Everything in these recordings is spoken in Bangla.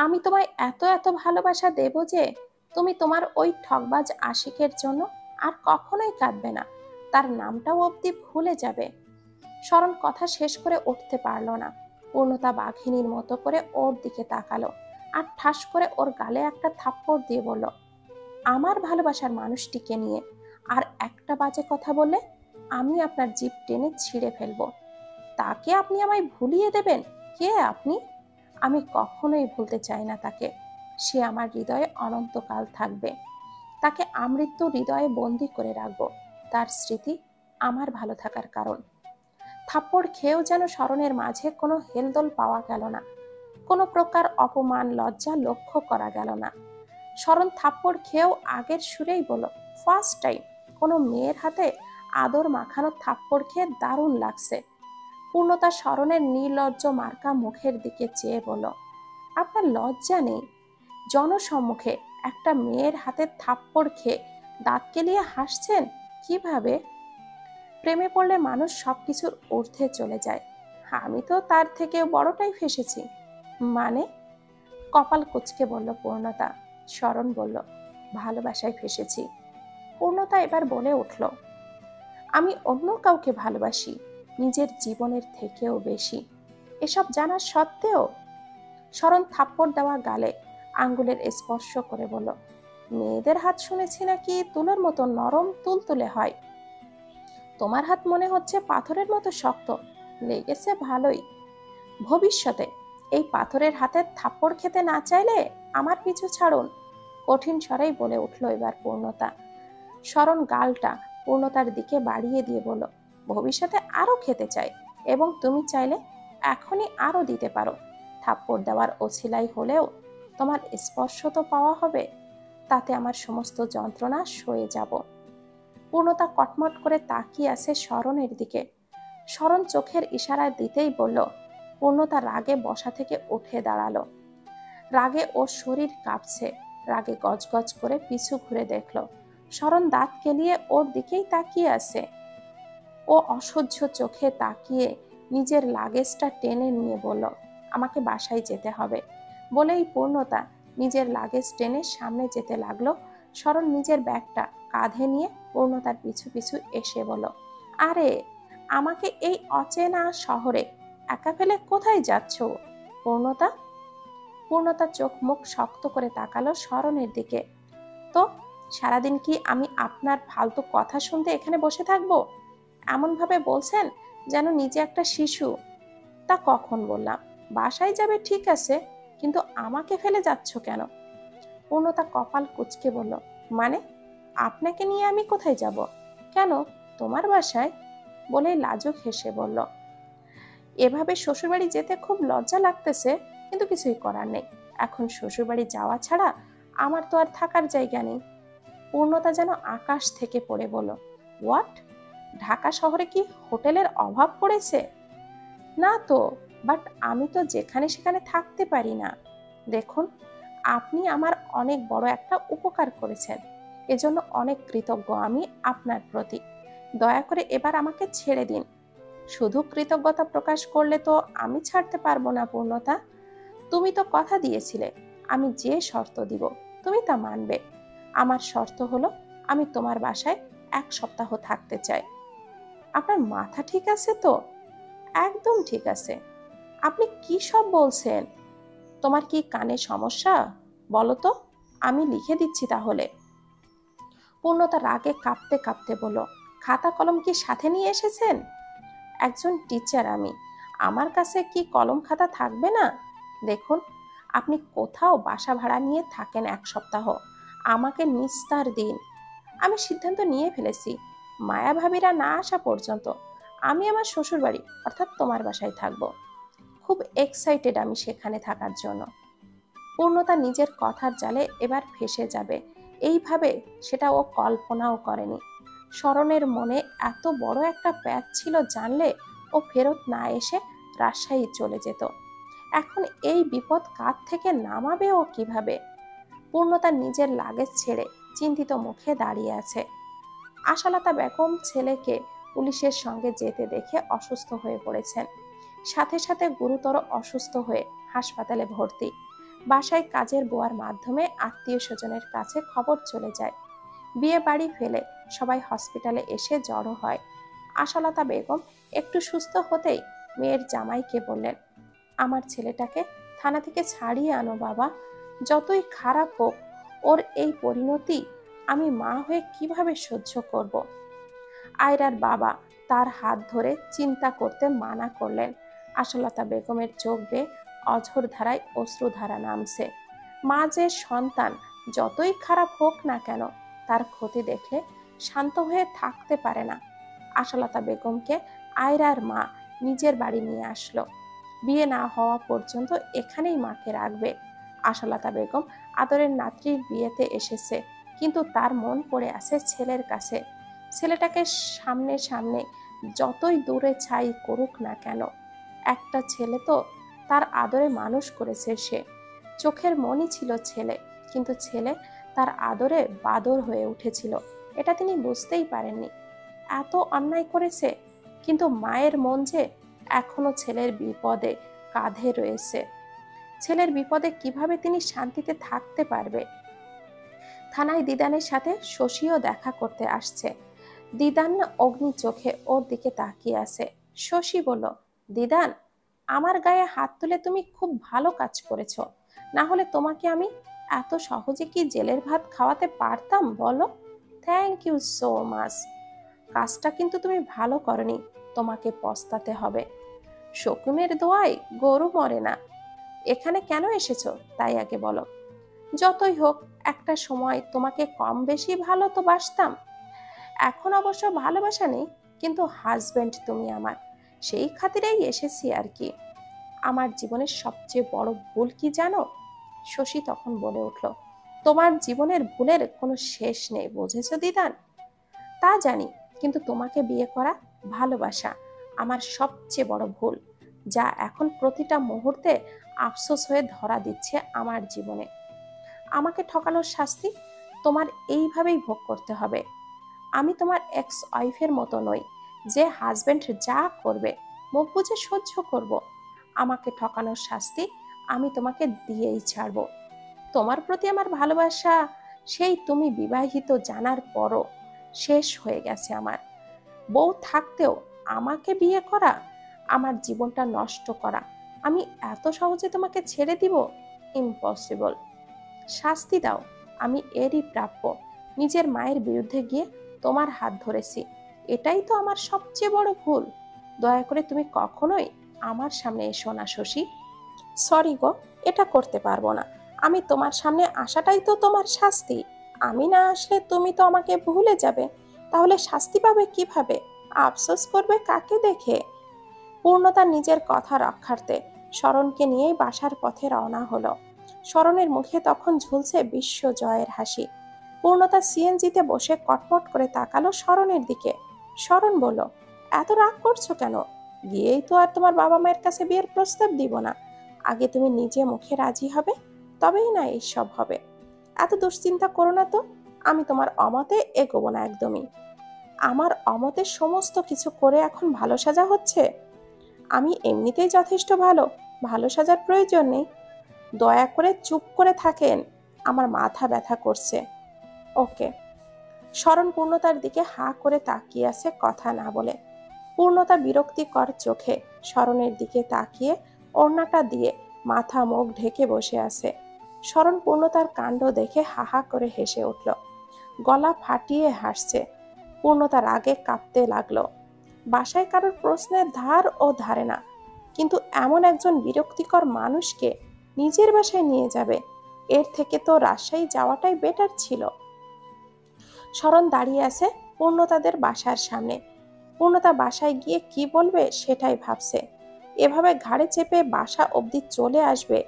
আমি তোমায় এত এত ভালোবাসা দেব যে তুমি তোমার ওই ঠকবাজ আশিকের জন্য আর কখনোই কাঁদবে না, তার নামটাও অবধি ভুলে যাবে। শরণ কথা শেষ করে উঠতে পারল না। পূর্ণতা বাঘিনীর মতো করে ওর দিকে তাকালো আর ঠাস করে ওর গালে একটা থাপ্পড় দিয়ে বলল, আমার ভালোবাসার মানুষটিকে নিয়ে আর একটা বাজে কথা বললে আমি আপনার জিভ টেনে ছিঁড়ে ফেলবো। তাকে আপনি আমায় ভুলিয়ে দেবেন? কে আপনি? আমি কখনোই ভুলতে চাই না তাকে। সে আমার হৃদয়ে অনন্তকাল থাকবে। তাকে আমৃত্যু হৃদয়ে বন্দি করে রাখবো। তার স্মৃতি আমার ভালো থাকার কারণ। থাপ্পড় খেয়েও যেন শরণের মাঝে কোনো হেলদোল পাওয়া গেল না, কোনো প্রকার অপমান লজ্জা লক্ষ্য করা গেল না। শরণ থাপ্পড় খেয়েও আগের সুরেই বলল, ফার্স্ট টাইম কোনো মেয়ের হাতে আদর মাখানো থাপ্পড় খেয়ে দারুণ লাগছে। পূর্ণতা শরণের নির্লজ্জ মার্কা মুখের দিকে চেয়ে বলল, আপনার লজ্জা নেই? জনসম্মুখে একটা মেয়ের হাতে থাপ্পড় খেয়ে দাঁত কেলিয়ে হাসছেন কিভাবে? প্রেমে পড়লে মানুষ সবকিছুর ঊর্ধ্বে চলে যায়। আমি তো তার থেকেও বড়টাই ফেসেছি। মানে? কপাল কুঁচকে বলল পূর্ণতা। শরণ বলল, ভালোবাসায় ফেসেছি। পূর্ণতা এবার বলে উঠল, আমি অন্য কাউকে ভালোবাসি, নিজের জীবনের থেকেও বেশি। এসব জানার সত্ত্বেও? শরণ থাপ্পড় দেওয়া গালে আঙ্গুলের স্পর্শ করে বলল, মেয়েদের হাত শুনেছি নাকি তুলোর মতো নরম তুলতুলে হয়। তোমার হাত মনে হচ্ছে পাথরের মতো শক্ত। লেগেছে ভালোই। ভবিষ্যতে এই পাথরের হাতে থাপ্পড় খেতে না চাইলে আমার পিছু ছাড়ুন। কঠিন স্বরেই বলে উঠল এবার পূর্ণতা। শরণ গালটা পূর্ণতার দিকে বাড়িয়ে দিয়ে বলল, ভবিষ্যতে আরো খেতে চাই, এবং তুমি চাইলে এখনই আরো দিতে পারো। থাপ্পড় দেওয়ার অছিলাই হলেও তোমার স্পর্শ তো পাওয়া হবে, তাতে আমার সমস্ত যন্ত্রণা সয়ে যাব। পূর্ণতা কটমট করে তাকিয়ে আছে শরণের দিকে। শরণ চোখের ইশারায় দিতেই বলল। পূর্ণতা রাগে বসা থেকে উঠে দাঁড়ালো। রাগে ওর শরীর কাঁপছে। রাগে গজগজ করে পিছু ঘুরে দেখল শরণ দাঁত কেলিয়ে ওর দিকেই তাকিয়ে আছে। ও অসহ্য চোখে তাকিয়ে নিজের লাগেজটা টেনে নিয়ে বলল, আমাকে বাসায় যেতে হবে। বলেই পূর্ণতা নিজের লাগেজ টেনে সামনে যেতে লাগলো। শরণ নিজের ব্যাগটা কাঁধে নিয়ে পূর্ণতার পিছু পিছু এসে বলল, আরে আমাকে এই অচেনা শহরে একা ফেলে কোথায় যাচ্ছ পূর্ণতা? পূর্ণতা চোখ মুখ শক্ত করে তাকালো শরণের দিকে। তো সারাদিন কি আমি আপনার ফালতু কথা শুনতে এখানে বসে থাকবো? এমন ভাবে বলছেন যেন নিজে একটা শিশু। তা কখন বললাম? বাসায় যাবে ঠিক আছে, কিন্তু আমাকে ফেলে যাচ্ছ কেন? পূর্ণতা কপাল কুঁচকে বলল, মানে আপনাকে নিয়ে আমি কোথায় যাব? কেন, তোমার বাসায়? বলে লাজুক হেসে বলল, এভাবে শ্বশুরবাড়ি যেতে খুব লজ্জা লাগতেছে, কিন্তু কিছুই করার নেই। এখন শ্বশুরবাড়ি যাওয়া ছাড়া আমার তো আর থাকার জায়গা নেই। পূর্ণতা যেন আকাশ থেকে পড়ে বলল, হোয়াট? ঢাকা শহরে কি হোটেলের অভাব পড়েছে? না তো, বাট আমি তো যেখানে সেখানে থাকতে পারি না। দেখুন, আপনি আমার অনেক বড় একটা উপকার করেছেন, এজন্য অনেক কৃতজ্ঞ আমি আপনার প্রতি। দয়া করে এবার আমাকে ছেড়ে দিন। শুধু কৃতজ্ঞতা প্রকাশ করলে তো আমি ছাড়তে পারবো না পূর্ণতা। তুমি তো কথা দিয়েছিলে আমি যে শর্ত দিব তুমি তা মানবে। আমার শর্ত হলো, আমি তোমার বাসায় 1 সপ্তাহ থাকতে চাই। আপনার মাথা ঠিক আছে তো? একদম ঠিক আছে। আপনি কি সব বলছেন? তোমার কি কানে সমস্যা? বলো তো, আমি লিখে দিচ্ছি তাহলে। পূর্ণতা রাগে কাঁপতে কাঁপতে বলল, খাতা কলম কি সাথে নিয়ে এসেছেন? একজন টিচার আমি, আমার কাছে কি কলম খাতা থাকবে না? দেখুন, আপনি কোথাও বাসা ভাড়া নিয়ে থাকেন 1 সপ্তাহ, আমাকে নিস্তার দিন। আমি সিদ্ধান্ত নিয়ে ফেলেছি, মায়া ভাবিরা না আসা পর্যন্ত আমি আমার শ্বশুর বাড়ি অর্থাৎ তোমার বাসায় থাকব। খুব এক্সাইটেড আমি সেখানে থাকার জন্য। পূর্ণতা নিজের কথার জালে এবার ফেসে যাবে এইভাবে সেটা ও কল্পনাও করেনি। শরণের মনে এত বড় একটা প্যাচ ছিল জানলে ও ফেরত না এসে রাজশাহী চলে যেত। এখন এই বিপদ কাঁধ থেকে নামাবে ও কিভাবে? পূর্ণতা নিজের লাগেজ ছেড়ে চিন্তিত মুখে দাঁড়িয়ে আছে। আশালতা বেগম ছেলেকে পুলিশের সঙ্গে যেতে দেখে অসুস্থ হয়ে পড়েছেন। সাথে সাথে গুরুতর অসুস্থ হয়ে হাসপাতালে ভর্তি। বাসায় কাজের বুয়ার মাধ্যমে আত্মীয় স্বজনের কাছে খবর চলে যায়। বিয়ে বাড়ি ফেলে সবাই হসপিটালে এসে জড়ো হয়। আশালতা বেগম একটু সুস্থ হতেই মেয়ের জামাইকে বললেন, আমার ছেলেটাকে থানা থেকে ছাড়িয়ে আনো বাবা, যতই খারাপ হোক ওর এই পরিণতি আমি মা হয়ে কিভাবে সহ্য করব। আয়রার বাবা তার হাত ধরে চিন্তা করতে মানা করলেন। আশালতা বেগমের চোখ বেয়ে অঝোর ধারায় অশ্রুধারা নামছে। মা যে সন্তান যতই খারাপ হোক না কেন তার ক্ষতি দেখলে শান্ত হয়ে থাকতে পারে না। আশালতা বেগমকে আয়রার মা নিজের বাড়ি নিয়ে আসলো। বিয়ে না হওয়া পর্যন্ত এখানেই মাকে রাখবে। আশালতা বেগম আদরের নাতনির বিয়েতে এসেছে, কিন্তু তার মন পড়ে আছে ছেলের কাছে। ছেলেটাকে সামনে সামনে যতই দূরে ছাই করুক না কেন, একটা ছেলে তো তার আদরে মানুষ করেছে সে। চোখের মনই ছিল ছেলে, কিন্তু ছেলে তার আদরে বাদর হয়ে উঠেছিল, এটা তিনি বুঝতেই পারেননি। এত অন্যায় করেছে, কিন্তু মায়ের মন যে এখনো ছেলের বিপদে কাঁধে রয়েছে। ছেলের বিপদে কিভাবে তিনি শান্তিতে থাকতে পারবে। থানায় দিদানের সাথে শশীও দেখা করতে আসছে। দিদান অগ্নি চোখে ওর দিকে তাকিয়ে আছে। শশী বলল, দিদান, আমার গায়ে হাত তুলে তুমি খুব ভালো কাজ করেছো, না হলে তোমাকে আমি এত সহজে কি জেলের ভাত খাওয়াতে পারতাম বলো? Thank you so much. কাজটা কিন্তু তুমি ভালো করনি, তোমাকে পস্তাতে হবে। শকুনের দোয়ায় গরু মরে না। এখানে কেন এসেছো তাই আগে বলো। যতই হোক একটা সময় তোমাকে কম বেশি ভালো তো বাসতাম, এখন অবশ্য ভালোবাসা নেই, কিন্তু হাজবেন্ড তুমি আমার, সেই খাতিরেই এসেছি আর কি। আমার জীবনের সবচেয়ে বড় ভুল কি জানো? শশী তখন বলে উঠল, তোমার জীবনের ভুলের কোনো শেষ নেই, বুঝেছো দিদান? তা জানি, কিন্তু তোমাকে বিয়ে করা, ভালোবাসা আমার সবচেয়ে বড় ভুল, যা এখন প্রতিটা মুহূর্তে আফসোস হয়ে ধরা দিচ্ছে আমার জীবনে। আমাকে ঠকানোর শাস্তি তোমার এইভাবেই ভোগ করতে হবে। আমি তোমার এক্স ওয়াইফের মতো নই, যে হাজবেন্ড যা করবে মুখ বুঝে সহ্য করব। আমাকে ঠকানোর শাস্তি আমি তোমাকে দিয়েই ছাড়ব। তোমার প্রতি আমার ভালোবাসা সেই তুমি বিবাহিত জানার পরও শেষ হয়ে গেছে। আমার বউ থাকতেও আমাকে বিয়ে করা, আমার জীবনটা নষ্ট করা, আমি এত সহজে তোমাকে ছেড়ে দিব? ইম্পসিবল। শাস্তি দাও, আমি এরই প্রাপ্য। নিজের মায়ের বিরুদ্ধে গিয়ে তোমার হাত ধরেছি, এটাই তো আমার সবচেয়ে বড় ভুল। দয়া করে তুমি কখনোই আমার সামনে এসো না শশী। সরি গো, এটা করতে পারবো না। আমি তোমার সামনে আসাটাই তো তোমার শাস্তি। আমি না আসলে তুমি তো আমাকে ভুলে যাবে, তাহলে শাস্তি পাবে কিভাবে? আফসোস করবে কাকে দেখে? পূর্ণতা নিজের কথা রক্ষার্থে শরণকে নিয়েই বাসার পথে রওনা হলো। শরণের মুখে তখন ঝুলছে বিশ্বজয়ের হাসি। পূর্ণতা সিএনজিতে বসে কটমট করে তাকালো শরণের দিকে। শরণ বলল, এত রাগ করছো কেন? গিয়েই তো আর তোমার বাবা মায়ের কাছে বিয়ের প্রস্তাব দিব না। আগে তুমি নিজে মুখে রাজি হবে, তবেই না এইসব হবে। এত দুশ্চিন্তা করো না তো, আমি তোমার অমতে এগোবো না একদমই। আমার অমতে সমস্ত কিছু করে এখন ভালো সাজা হচ্ছে? আমি এমনিতেই যথেষ্ট ভালো, ভালো সাজার প্রয়োজন নেই। দয়া করে চুপ করে থাকেন, আমার মাথা ব্যথা করছে। ওকে। শরণ পূর্ণতার দিকে হাঁ করে তাকিয়ে আছে কথা না বলে। পূর্ণতা বিরক্তিকর চোখে শরণের দিকে তাকিয়ে ওড়নাটা দিয়ে মাথা মুখ ঢেকে বসে আছে। শরণ পূর্ণতার কাণ্ড দেখে হাহা করে হেসে উঠল, গলা ফাটিয়ে হাসছে। পূর্ণতা রাগে কাঁপতে লাগলো। বাসায় কারোর প্রশ্নের ধার ও ধারে না, কিন্তু এমন একজন বিরক্তিকর মানুষকে নিজের বাসায় নিয়ে যাবে, এর থেকে তো রাজশাহী যাওয়াটাই বেটার ছিল। শরণ দাঁড়িয়ে আছে পূর্ণতাদের বাসার সামনে। পূর্ণতা বাসায় গিয়ে কি বলবে সেটাই ভাবছে। এভাবে ঘাড়ে চেপে বাসা অবধি চলে আসবে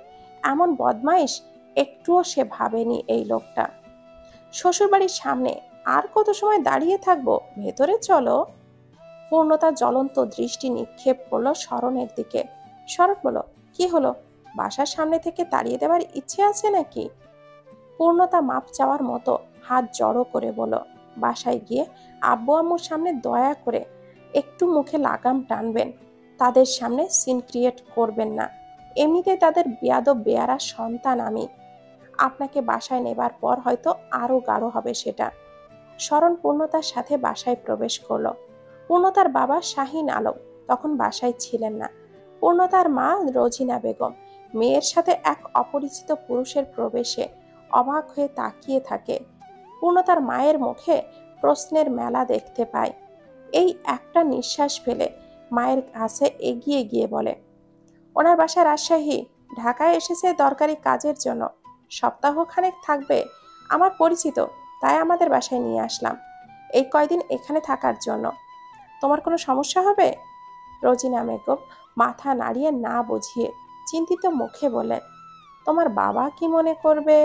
এমন বদমাইশ একটুও সে ভাবেনি এই লোকটা। শ্বশুরবাড়ির সামনে আর কত সময় দাঁড়িয়ে থাকবো, ভেতরে চলো। পূর্ণতা জ্বলন্ত দৃষ্টি নিক্ষেপ করলো শরণের দিকে। শরণ বলল, কি হলো, বাসার সামনে থেকে তাড়িয়ে দেওয়ার ইচ্ছে আছে নাকি? পূর্ণতা মাপ চাওয়ার মতো হাত জড়ো করে বলল, বাসায় গিয়ে আব্বু আম্মুর সামনে দয়া করে একটু মুখে লাগাম টানবেন, তাদের সামনে সিন ক্রিয়েট করবেন না। এমনিতে তাদের বেয়াদব বেয়ারা সন্তান আমি। আপনাকে বাসায় নেবার পর হয়তো আরো গাঢ় হবে সেটা। স্মরণ পূর্ণতার সাথে বাসায় প্রবেশ করলো। পূর্ণতার বাবা শাহিন আলম তখন বাসায় ছিলেন না। পূর্ণতার মা রোজিনা বেগম মেয়ের সাথে এক অপরিচিত পুরুষের প্রবেশে অবাক হয়ে তাকিয়ে থাকে। পূর্ণতার মায়ের মুখে প্রশ্নের মেলা দেখতে পায়। এই একটা নিঃশ্বাস ফেলে মায়ের কাছে এগিয়ে গিয়ে বলে, ওনার বাসা রাজশাহী, ঢাকায় এসেছে দরকারি কাজের জন্য, সপ্তাহখানেক থাকবে, আমার পরিচিত, তাই আমাদের বাসায় নিয়ে আসলাম এই কয়দিন এখানে থাকার জন্য। তোমার কোনো সমস্যা হবে? রোজিনা বেগম মাথা নাড়িয়ে না বুঝিয়ে চিন্তিত মুখে বললেন, তোমার বাবা কি মনে করবে?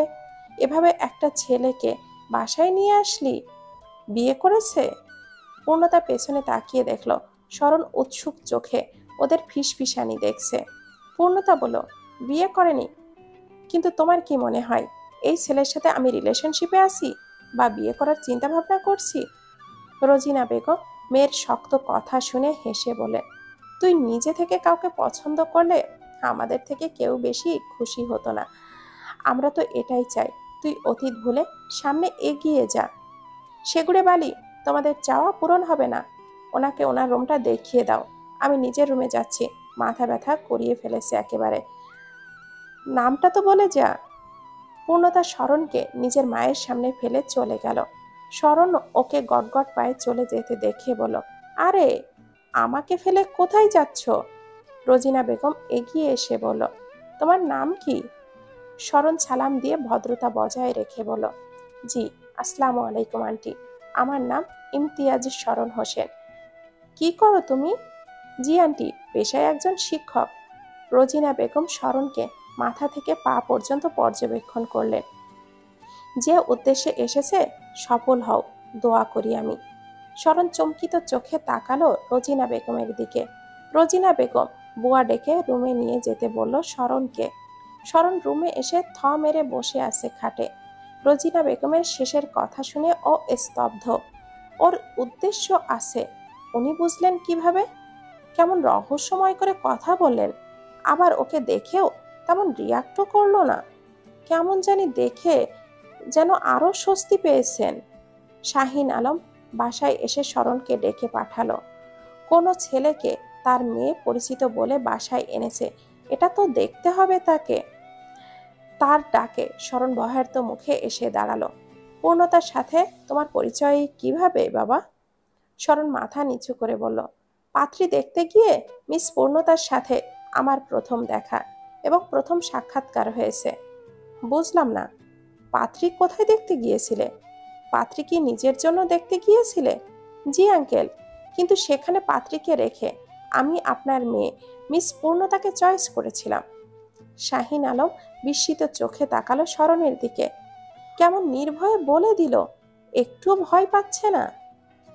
এভাবে একটা ছেলেকে বাসায় নিয়ে আসলি? বিয়ে করেছে? পূর্ণতা পেছনে তাকিয়ে দেখল স্মরণ উৎসুক চোখে ওদের ফিসফিসানি দেখছে। পূর্ণতা বলল, বিয়ে করেনি, কিন্তু তোমার কি মনে হয় এই ছেলের সাথে আমি রিলেশনশিপে আছি বা বিয়ে করার চিন্তা ভাবনা করছি? রোজিনা বেগম মেয়ের শক্ত কথা শুনে হেসে বলে, তুই নিজে থেকে কাউকে পছন্দ করলে আমাদের থেকে কেউ বেশি খুশি হতো না। আমরা তো এটাই চাই তুই অতীত ভুলে সামনে এগিয়ে যা। সেগুড়ে বালি, তোমাদের চাওয়া পূরণ হবে না। ওনাকে ওনার রুমটা দেখিয়ে দাও, আমি নিজের রুমে যাচ্ছি, মাথা ব্যথা করিয়ে ফেলেছে একেবারে। নামটা তো বলে যা। পূর্ণতা স্মরণকে নিজের মায়ের সামনে ফেলে চলে গেল। স্মরণ ওকে গটগট পায়ে চলে যেতে দেখে বলল, আরে আমাকে ফেলে কোথায় যাচ্ছ? রোজিনা বেগম এগিয়ে এসে বলল, তোমার নাম কি? স্মরণ সালাম দিয়ে ভদ্রতা বজায় রেখে বলল, জি আসসালামু আলাইকুম আন্টি, আমার নাম ইমতিয়াজ স্মরণ হোসেন। কি করো তুমি? জি আন্টি, পেশায় একজন শিক্ষক। রোজিনা বেগম স্মরণকে মাথা থেকে পা পর্যন্ত পর্যবেক্ষণ করলেন। যে উদ্দেশ্যে এসেছে সফল হও, দোয়া করি আমি। স্মরণ চমকিত চোখে তাকালো রোজিনা বেগমের দিকে। রোজিনা বেগম বুয়া ডেকে রুমে নিয়ে যেতে বলল স্মরণকে। স্মরণ রুমে এসে থ মেরে বসে আছে খাটে। রোজিনা বেগমের শেষের কথা শুনে ও স্তব্ধ। ওর উদ্দেশ্য আছে, উনি বুঝলেন কিভাবে? কেমন রহস্যময় করে কথা বললেন, আবার ওকে দেখেও তেমন রিয়াক্টও করলো না। কেমন জানি দেখে যেন আরো স্বস্তি পেয়েছেন। শাহিন আলম বাসায় এসে স্মরণকে ডেকে পাঠালো। কোনো ছেলেকে তার মেয়ে পরিচিত বলে বাসায় এনেছে, এটা তো দেখতে হবে তাকে। তার ডাকে স্মরণ বহার্ত মুখে এসে দাঁড়ালো। পূর্ণতার সাথে তোমার পরিচয় কিভাবে বাবা? স্মরণ মাথা নিচু করে বলল, পাত্রী দেখতে গিয়ে মিস পূর্ণতার সাথে আমার প্রথম দেখা এবং প্রথম সাক্ষাৎকার হয়েছে। বুঝলাম না, পাত্রী কোথায় দেখতে গিয়েছিলে? পাত্রী কি নিজের জন্য দেখতে গিয়েছিলে? জি আঙ্কেল, কিন্তু সেখানে পাত্রীকে রেখে আমি আপনার মেয়ে মিস পূর্ণতাকে চয়েস করেছিলাম। শাহিন আলম বিস্মিত চোখে তাকালো স্মরণের দিকে। কেমন নির্ভয়ে বলে দিল, একটুও ভয় পাচ্ছে না।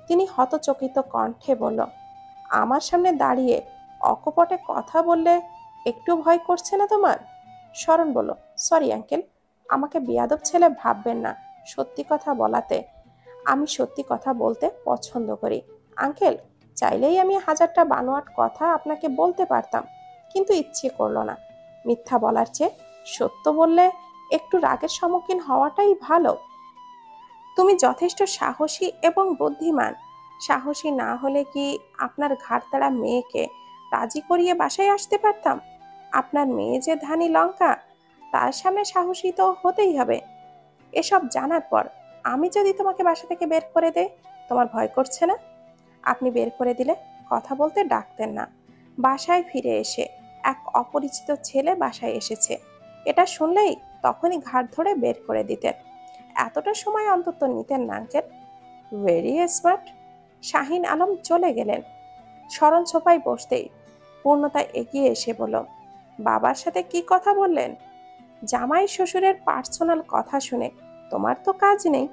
তিনি হতচকিত কণ্ঠে বলল, আমার সামনে দাঁড়িয়ে অকপটে কথা বললে একটু ভয় করছে না তোমার? স্মরণ বলল, সরি আঙ্কেল, আমাকে বেয়াদব ছেলে ভাববেন না। সত্যি কথা বলাতে আমি সত্যি কথা বলতে পছন্দ করি আঙ্কেল। চাইলেই আমি হাজারটা বানোয়াট কথা আপনাকে বলতে পারতাম, কিন্তু ইচ্ছে করলো না। মিথ্যা বলার চেয়ে সত্য বললে একটু রাগের সম্মুখীন হওয়াটাই ভালো। তুমি যথেষ্ট সাহসী এবং বুদ্ধিমান। সাহসী না হলে কি আপনার ঘাড়তাড়া মেয়েকে রাজি করিয়ে বাসায় আসতে পারতাম? আপনার মেয়ে যে ধানি লঙ্কা, তার সামনে সাহসী তো হতেই হবে। এসব জানার পর আমি যদি তোমাকে বাসা থেকে বের করে দেই, তোমার ভয় করছে না? আপনি বের করে দিলে কথা বলতে ডাকতেন না। বাসায় ফিরে এসে এক অপরিচিত ছেলে বাসায় এসেছে, এটা শুনলেই তখনই ঘাড় ধরে বের করে দিতেন। এতটা সময় অন্তত নিতেন না uncle. Very smart. Shahin Alam চলে গেলেন। স্মরণ সোফায় বসতেই পূর্ণতা এগিয়ে এসে বলল, বাবার সাথে কি কথা বললেন? জামাই শ্বশুরের পার্সোনাল কথা শুনে তোমার তো কাজ নেই।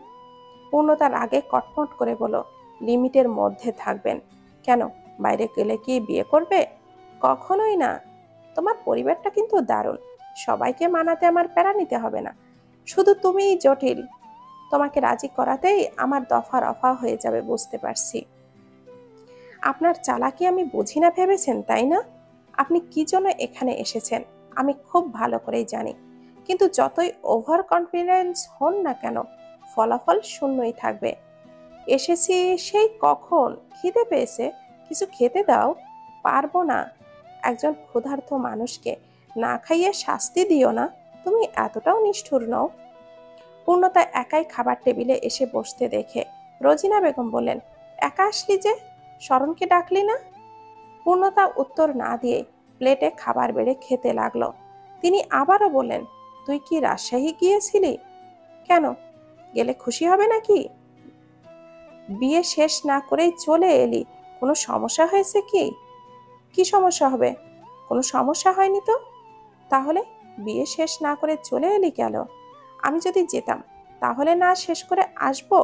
পূর্ণতার আগে কটমট করে বলল, লিমিটের মধ্যে থাকবেন। কেন, বাইরে গেলে কি বিয়ে করবে? কখনোই না। তোমার পরিবারটা কিন্তু দারুণ, সবাইকে মানাতে আমার প্যারা নিতে হবে না। শুধু তুমিই জটিল। তোমাকে রাজি করাতেই আমার দফা রফা হয়ে যাবে, বুঝতে পারছি। আপনার চালাকি আমি বুঝি না ভেবেছেন, তাই না? আপনি কি জন্য এখানে এসেছেন আমি খুব ভালো করেই জানি, কিন্তু যতই ওভার কনফিডেন্স হন না কেন, ফলাফল শূন্যই থাকবে। এসেছি সেই কখন, খিদে পেয়েছে, কিছু খেতে দাও। পারবো না। একজন ক্ষুধার্ত মানুষকে না খাইয়ে শাস্তি দিও না। তুমি এতটাও নিষ্ঠুর নও। পূর্ণতা একাই খাবার টেবিলে এসে বসতে দেখে রোজিনা বেগম বললেন, একা আসলি যে, শরণকে ডাকলি না? পূর্ণতা উত্তর না দিয়ে প্লেটে খাবার বেড়ে খেতে লাগলো। তিনি আবারও বললেন, তুই কি রাজশাহী গিয়েছিলি? কেন, গেলে খুশি হবে নাকি? বিয়ে শেষ না করেই চলে এলি, কোনো সমস্যা হয়েছে কি? কি সমস্যা হবে? কোনো সমস্যা হয়নি তো। তাহলে বিয়ে শেষ না করে চলে এলি কেন? আমি যদি যেতাম তাহলে না শেষ করে আসবো?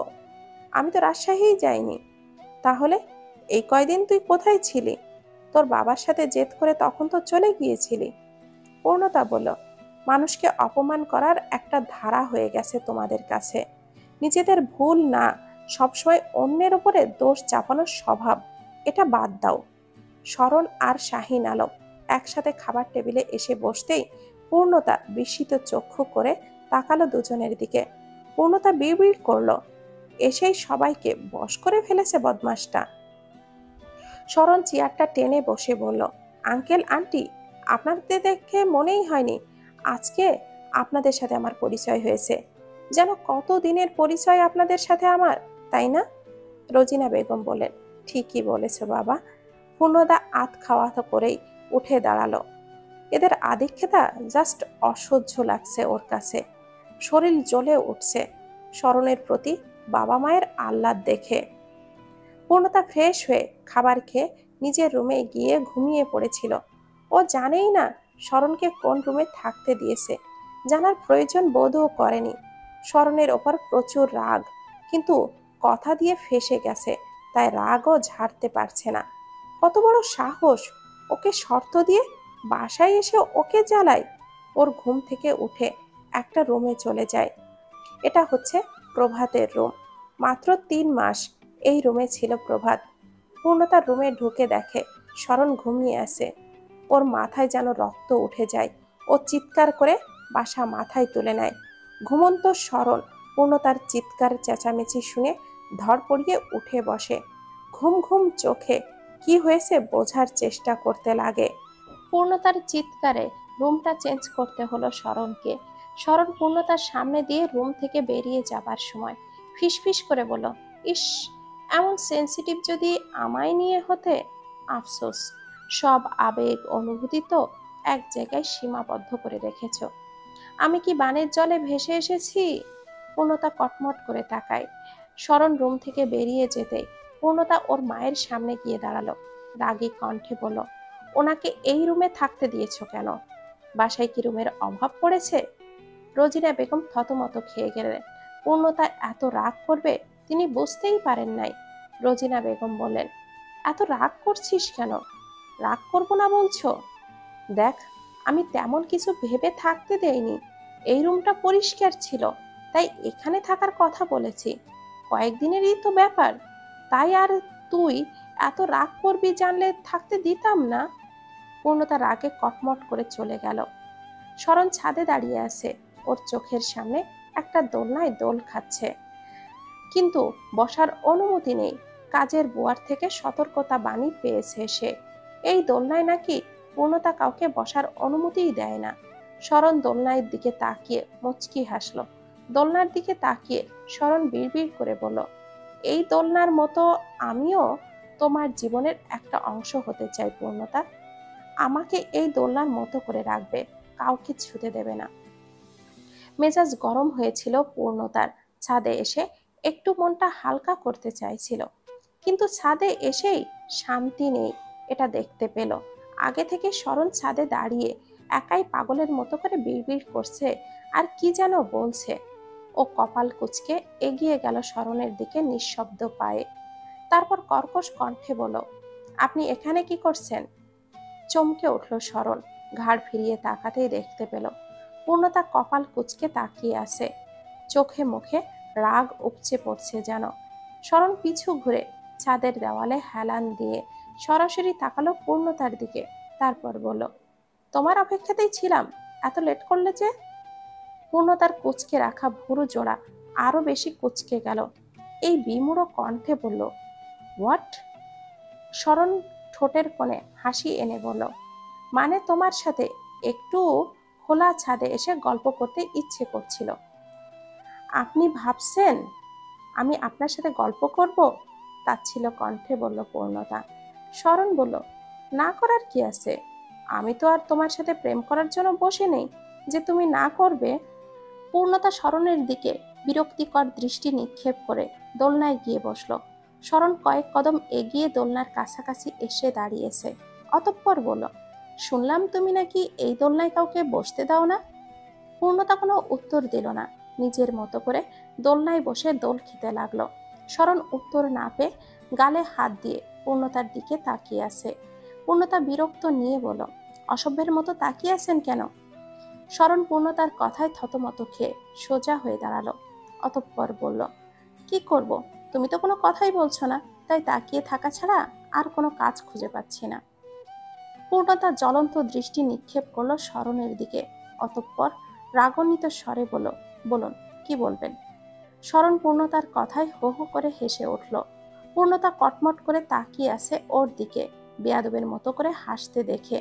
আমি তো রাজশাহীই যাইনি। তাহলে এই কয়দিন তুই কোথায় ছিলি? তোর বাবার সাথে জেদ করে তখন তো চলে গিয়েছিলি। পূর্ণতা বলল, মানুষকে অপমান করার একটা ধারা হয়ে গেছে তোমাদের কাছে। নিজেদের ভুল না, সবসময় অন্যের উপরে দোষ চাপানোর স্বভাব, এটা বাদ দাও। শরণ আর শাহিন আলম একসাথে খাবার টেবিলে এসে বসতেই পূর্ণতা বিস্মিত চক্ষু করে তাকালো দুজনের দিকে। পূর্ণতা বিড়বিড় করলো, এসেই সবাইকে বশ করে ফেলেছে বদমাসটা। শরণ চেয়ারটা টেনে বসে বলল, আঙ্কেল আন্টি, আপনাদের দেখে মনেই হয়নি আজকে আপনাদের সাথে আমার পরিচয় হয়েছে। যেন কত দিনের পরিচয় আপনাদের সাথে আমার, তাই না? রোজিনা বেগম বললেন, ঠিকই বলেছ বাবা। পূর্ণদা আত খাওয়া করেই উঠে দাঁড়ালো। এদের আদিক্ষেতা জাস্ট অসহ্য লাগছে ওর কাছে। শরীর জ্বলে উঠছে শরণের প্রতি বাবা মায়ের আহ্লাদ দেখে। পূর্ণতা ফ্রেশ হয়ে খাবার খেয়ে নিজের রুমে গিয়ে ঘুমিয়ে পড়েছিল। ও জানেই না শরণকে কোন রুমে থাকতে দিয়েছে, জানার প্রয়োজন বোধও করেনি। শরণের ওপর প্রচুর রাগ, কিন্তু কথা দিয়ে ফেঁসে গেছে, তাই রাগও ঝাড়তে পারছে না। কত বড় সাহস, ওকে শর্ত দিয়ে বাসায় এসে ওকে জ্বালায়। ওর ঘুম থেকে উঠে একটা রুমে চলে যায়। এটা হচ্ছে প্রভাতের রুম। মাত্র 3 মাস এই রুমে ছিল প্রভাত। পূর্ণতার রুমে ঢুকে দেখে শরণ ঘুমিয়ে আছে। ওর মাথায় যেন রক্ত উঠে যায়। ও চিৎকার করে বাসা মাথায় তুলে নেয়। ঘুমন্ত শরণ পূর্ণতার চিৎকার চেঁচামেচি শুনে ধড়পড়িয়ে উঠে বসে। ঘুম ঘুম চোখে কি হয়েছে বোঝার চেষ্টা করতে লাগে। পূর্ণতার চিৎকারে রুমটা চেঞ্জ করতে হলো শরণকে। শরণ পূর্ণতার সামনে দিয়ে রুম থেকে বেরিয়ে যাবার সময় ফিসফিস করে বলল, ইস, এমন সেন্সিটিভ যদি আমায় নিয়ে হতে। আফসোস, সব আবেগ অনুভূতি তো এক জায়গায় সীমাবদ্ধ করে রেখেছ। আমি কি বানের জলে ভেসে এসেছি? পূর্ণতা কটমট করে তাকায়। শরণ রুম থেকে বেরিয়ে যেতে পূর্ণতা ওর মায়ের সামনে গিয়ে দাঁড়ালো। রাগী কণ্ঠে বলল, ওনাকে এই রুমে থাকতে দিয়েছো কেন? বাসায় কি রুমের অভাব পড়েছে? রোজিনা বেগম থতমত খেয়ে গেলেন। পূর্ণতা এত রাগ করবে তিনি বুঝতেই পারেন নাই। রোজিনা বেগম বললেন, এত রাগ করছিস কেন? রাগ করবো না বলছো? দেখ, আমি তেমন কিছু ভেবে থাকতে দেইনি। এই রুমটা পরিষ্কার ছিল, তাই এখানে থাকার কথা বলেছি। কয়েকদিনেরই তো ব্যাপার, তাই আর তুই এত রাগ করবি জানলে থাকতে দিতাম না। পূর্ণতা রাগে কটমট করে চলে গেল। শরণ ছাদে দাঁড়িয়ে আছে। ওর চোখের সামনে একটা দোলনায় দোল খাচ্ছে, কিন্তু বসার অনুমতি নেই। কাজের বুয়ার থেকে সতর্কতা বাণী পেয়েছে সে। এই দোলনায় নাকি পূর্ণতা কাউকে বসার অনুমতিই দেয় না। শরণ দোলনার দিকে তাকিয়ে মুচকি হাসলো। দোলনার দিকে তাকিয়ে শরণ বিড়বিড় করে বলল, এই দোলনার মতো আমিও তোমার জীবনের একটা অংশ হতে চাই পূর্ণতা। আমাকে এই দোলনার মতো করে রাখবে, কাউকে ছুতে দেবে না। মেজাজ গরম হয়েছিল পূর্ণতার। ছাদে এসে একটু মনটা হালকা করতে চাইছিল, কিন্তু ছাদে এসেই শান্তি নেই এটা দেখতে পেল। আগে থেকে শরণ ছাদে দাঁড়িয়ে একাই পাগলের মতো করে বিড়বিড় করছে আর কি যেন বলছে। ও কপাল কুঁচকে এগিয়ে গেল শরণের দিকে নিঃশব্দ পায়ে। তারপর কর্কশ কণ্ঠে বলল, আপনি এখানে কি করছেন? চমকে উঠল শরণ। ঘাড় ফিরিয়ে তাকাতেই দেখতে পেল পূর্ণতা কপাল কুঁচকে তাকিয়ে আছে। চোখে মুখে রাগ উপচে পড়ছে যেন। শরণ পিছু ঘুরে ছাদের দেওয়ালে হেলান দিয়ে সরাসরি তাকালো পূর্ণতার দিকে। তারপর বলল, তোমার অপেক্ষাতেই ছিলাম, এত লেট করলে যে? পূর্ণতার কুঁচকে রাখা ভুরু জোড়া আরো বেশি কুঁচকে গেল। এই বিমূঢ় কণ্ঠে বলল, হোয়াট? শরণ ঠোঁটের কোণে হাসি এনে বলল, মানে তোমার সাথে একটু খোলা ছাদে এসে গল্প করতে ইচ্ছে করছিল। আপনি ভাবছেন আমি আপনার সাথে গল্প করব? তাচ্ছিল্য কণ্ঠে বলল পূর্ণতা। শরণ বলল, না করার কি আছে? আমি তো আর তোমার সাথে প্রেম করার জন্য বসে নেই যে তুমি না করবে। পূর্ণতা শরণের দিকে বিরক্তিকর দৃষ্টি নিক্ষেপ করে দোলনায় গিয়ে বসলো। শরণ কয়েক কদম এগিয়ে দোলনার কাছাকাছি এসে দাঁড়িয়েছে। অতঃপর বলল, শুনলাম তুমি নাকি এই দোলনায় কাউকে বসতে দাও না? পূর্ণতা কোনো উত্তর দিল না, নিজের মতো করে দোলনায় বসে দোল খেতে লাগলো। শরণ উত্তর না পেয়ে গালে হাত দিয়ে পূর্ণতার দিকে তাকিয়ে আছে। পূর্ণতা বিরক্ত নিয়ে বলল, অসভ্যের মতো তাকিয়ে আছেন কেন? শরণ পূর্ণতার কথায় থতমত খেয়ে সোজা হয়ে দাঁড়ালো। অতঃপর বলল, কি করব, তুমি তো কোনো কথাই বলছো না, তাই তাকিয়ে থাকা ছাড়া আর কোনো কাজ খুঁজে পাচ্ছি না। পূর্ণতা জ্বলন্ত দৃষ্টি নিক্ষেপ করলো শরণের দিকে। অতঃপর রাগান্বিত স্বরে বলল, বলুন, কি বলবেন? শরণ পূর্ণতার কথায় হো হো করে হেসে উঠল। পূর্ণতা কটমট করে তাকিয়ে আছে ওর দিকে, বেয়াদবের মতো করে হাসতে দেখে।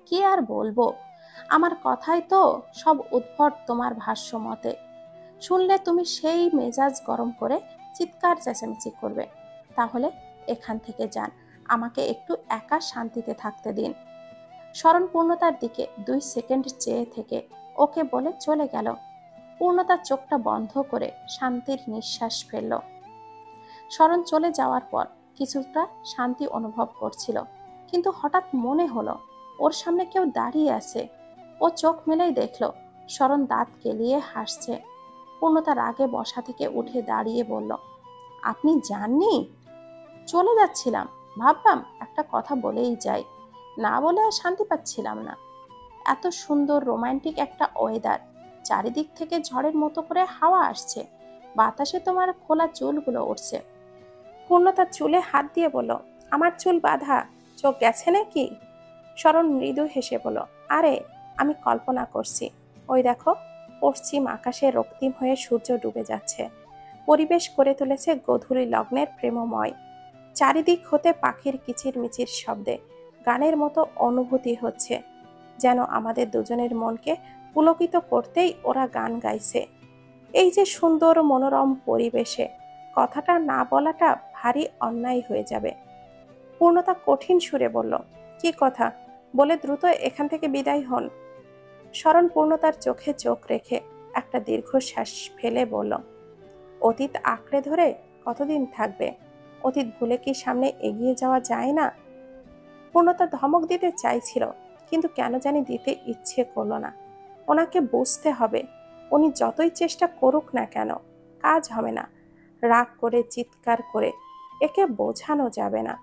কি আর বলবো, আমার কথাই তো সব উদ্ভট তোমার ভাষ্য মতে। শুনলে তুমি সেই মেজাজ গরম করে চিৎকার চেঁচামেচি করবে। তাহলে এখান থেকে যান, আমাকে একটু একা শান্তিতে থাকতে দিন। শরণ পূর্ণতার দিকে 2 সেকেন্ড চেয়ে থেকে ওকে বলে চলে গেল। পূর্ণতার চোখটা বন্ধ করে শান্তির নিঃশ্বাস ফেলল। শরণ চলে যাওয়ার পর কিছুটা শান্তি অনুভব করছিল, কিন্তু হঠাৎ মনে হলো ওর সামনে কেউ দাঁড়িয়ে আছে। ও চোখ মেলেই দেখলো শরণ দাঁত কেলিয়ে হাসছে। পূর্ণতা রাগে বসা থেকে উঠে দাঁড়িয়ে বলল, আপনি জাননি? চলে যাচ্ছিলাম, ভাবলাম একটা কথা বলেই যাই, না বলে আর শান্তি পাচ্ছিলাম না। এত সুন্দর রোমান্টিক একটা ওয়েদার, চারিদিক থেকে ঝড়ের মতো করে হাওয়া আসছে, বাতাসে তোমার খোলা চুলগুলো উঠছে। পূর্ণতার চুলে হাত দিয়ে বলল, আমার চুল বাঁধা, চোখ গেছে নাকি? শরণ মৃদু হেসে বলল, আরে আমি কল্পনা করছি, ওই দেখো পশ্চিম আকাশে রক্তিম হয়ে সূর্য ডুবে যাচ্ছে। পরিবেশ করে তুলেছে গোধূলি লগ্নের প্রেমময়। চারিদিক হতে পাখির কিচিরমিচির শব্দে গানের মতো অনুভূতি হচ্ছে, যেন আমাদের দুজনের মনকে পুলকিত করতেই ওরা গান গাইছে। এই যে সুন্দর মনোরম পরিবেশে কথাটা না বলাটা ভারী অন্যায় হয়ে যাবে। পূর্ণতা কঠিন সুরে বলল, কি কথা, বলে দ্রুত এখান থেকে বিদায় হন। শরণ পূর্ণতার চোখে চোখ রেখে একটা দীর্ঘশ্বাস ফেলে বলল, অতীত আঁকড়ে ধরে কতদিন থাকবে? অতীত ভুলে কি সামনে এগিয়ে যাওয়া যায় না? পূর্ণতা ধমক দিতে চাইছিল, কিন্তু কেন জানি দিতে ইচ্ছে করলো না। ওনাকে বুঝতে হবে, উনি যতই চেষ্টা করুক না কেন কাজ হবে না। রাগ করে চিৎকার করে একে বোঝানো যাবে না।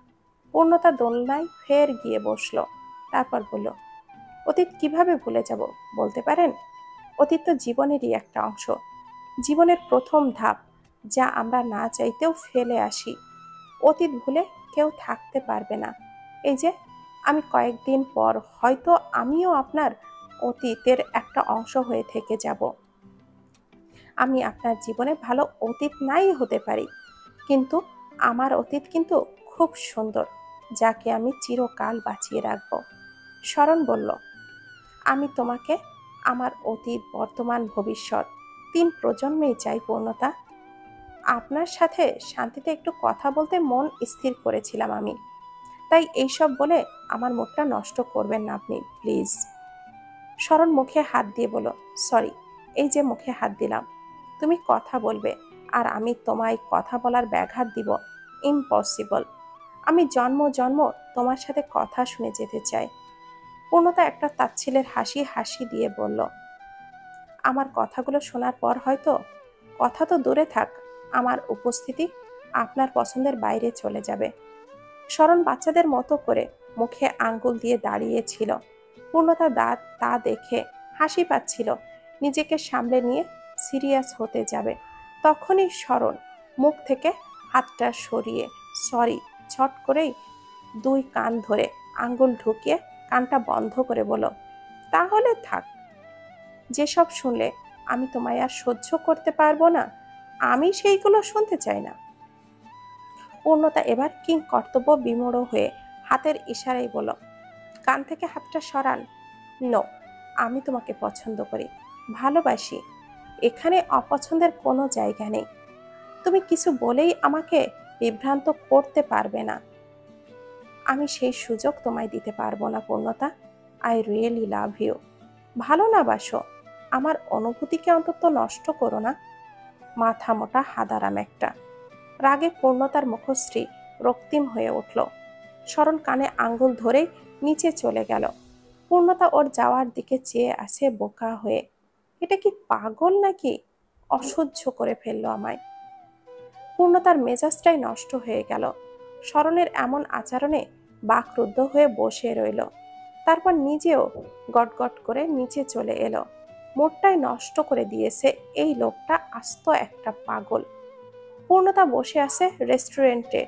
পূর্ণতা দোলনায় ফের গিয়ে বসলো। তারপর বলল, অতীত কিভাবে ভুলে যাব বলতে পারেন? অতীত তো জীবনেরই একটা অংশ, জীবনের প্রথম ধাপ, যা আমরা না চাইতেও ফেলে আসি। অতীত ভুলে কেউ থাকতে পারবে না। এই যে আমি কয়েকদিন পর হয়তো আমিও আপনার অতীতের একটা অংশ হয়ে থেকে যাব। আমি আপনার জীবনে ভালো অতীত নাই হতে পারি, কিন্তু আমার অতীত কিন্তু খুব সুন্দর, যাকে আমি চিরকাল বাঁচিয়ে রাখব। শরণ বলল, আমি তোমাকে আমার অতীত, বর্তমান, ভবিষ্যৎ 3 প্রজন্মেই চাই পূর্ণতা। আপনার সাথে শান্তিতে একটু কথা বলতে মন স্থির করেছিলাম আমি, তাই এইসব বলে আমার মুডটা নষ্ট করবেন না আপনি, প্লিজ। শরণ মুখে হাত দিয়ে বলল, সরি, এই যে মুখে হাত দিলাম। তুমি কথা বলবে আর আমি তোমায় কথা বলার ব্যাঘাত দিব? ইম্পসিবল। আমি জন্ম জন্ম তোমার সাথে কথা শুনে যেতে চাই। পূর্ণতা একটা তাচ্ছিল্যের হাসি দিয়ে বলল, আমার কথাগুলো শোনার পর হয়তো, কথা তো দূরে থাক, আমার উপস্থিতি আপনার পছন্দের বাইরে চলে যাবে। শরণ বাচ্চাদের মতো করে মুখে আঙ্গুল দিয়ে দাঁড়িয়েছিল। পূর্ণতা তা দেখে হাসি পাচ্ছিল, নিজেকে সামলে নিয়ে সিরিয়াস হতে যাবে। তখনই শরণ মুখ থেকে হাতটা সরিয়ে সরি ছট করেই 2 কান ধরে আঙ্গুল ঢুকিয়ে কানটা বন্ধ করে বলল, তাহলে থাক। যেসব শুনলে আমি তোমায় আর সহ্য করতে পারবো না, আমি সেইগুলো শুনতে চাই না। পূর্ণতা এবার কিং কর্তব্য বিমূঢ় হয়ে হাতের ইশারায় বলল, কান থেকে হাতটা সরান। নো, আমি তোমাকে পছন্দ করি, ভালোবাসি। এখানে অপছন্দের কোনো জায়গা নেই। তুমি কিছু বলেই আমাকে বিভ্রান্ত করতে পারবে না। আমি সেই সুযোগ তোমায় দিতে পারবো না পূর্ণতা। I really love you. ভালো না বাসো, আমার অনুভূতিকে অন্তত নষ্ট করো না। মাথা মোটা হাদারাম একটা। রাগে পূর্ণতার মুখশ্রী রক্তিম হয়ে উঠল। শরণ কানে আঙ্গুল ধরে নিচে চলে গেল। পূর্ণতা ওর যাওয়ার দিকে চেয়ে আছে বোকা হয়ে। এটা কি পাগল নাকি? অসহ্য করে ফেললো আমায়। পূর্ণতার মেজাজটাই নষ্ট হয়ে গেল। শরণের এমন আচরণে বাকরুদ্ধ হয়ে বসে রইল। তারপর নিজেও গটগট করে নিচে চলে এলো। মুডটাই নষ্ট করে দিয়েছে এই লোকটা, আস্ত একটা পাগল। পূর্ণতা বসে আছে রেস্টুরেন্টে।